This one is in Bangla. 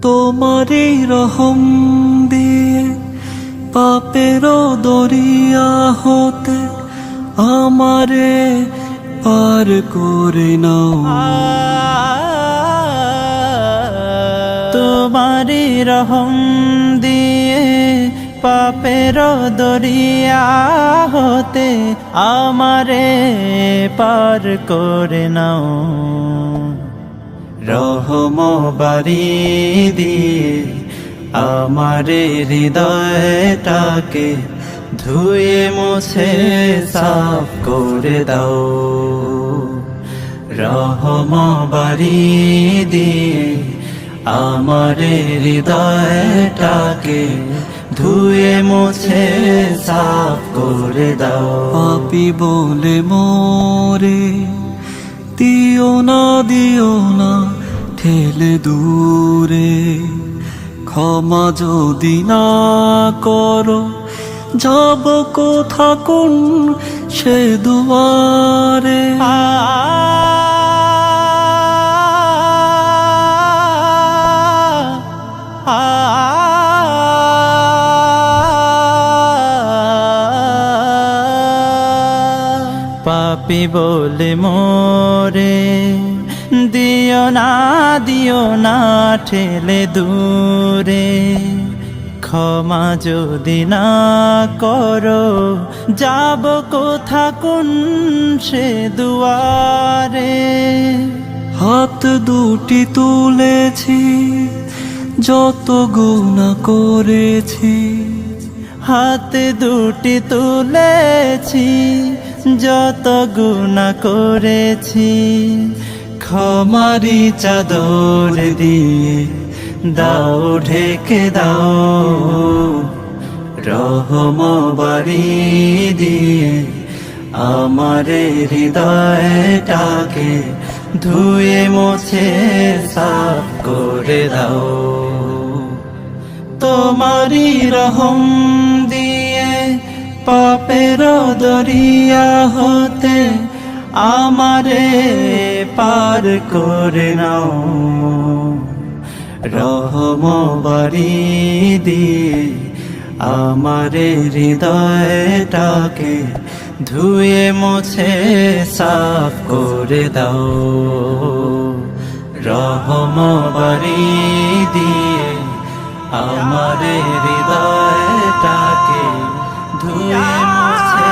তোমারই রহম দিয়ে পাপের দরিয়া হতে আমারে পার করে নাও। তোমারই রহম দিয়ে পাপের দরিয়া হতে আমারে পার করে নাও। রহম বাড়ি দিয়ে আমারে হৃদয়টাকে ধুয়ে মুছে সাফ করে দাও। রহম বাড়ি দিয়ে আমারে হৃদয়টাকে ধুয়ে মুছে সাফ করে দাও। পাপী বলে মোরে দিও না ঠেলে দূরে, ক্ষমা যদি না করো যাব কোথা কোন সে দুয়ারে। পাপী বলে মোরে দিও না ঠেলে দূরে, ক্ষমা যদি না করো যাব কোথা কোন সে দুয়ারে। হাত দুটি তুলেছি যত গুনাহ করেছি, হাত দুটি তুলেছি যত গুনাহ করেছি, ক্ষমারি চাদর দিয়ে দাও ঢেকে দাও। রহম বাড়ি দিয়ে আমারে হৃদয়টাকে ধুয়ে মুছে সাফ করে দাও। তোমারই রহম দিয়ে পাপের দরিয়া হতে আমারে পার করে নাও। রহম বাড়ি দিয়ে আমারে হৃদয়টাকে ধুয়ে মুছে সাফ করে দাও। রহম বাড়ি দিয়ে আমারে হৃদয়টাকে ধুয়ে মুছে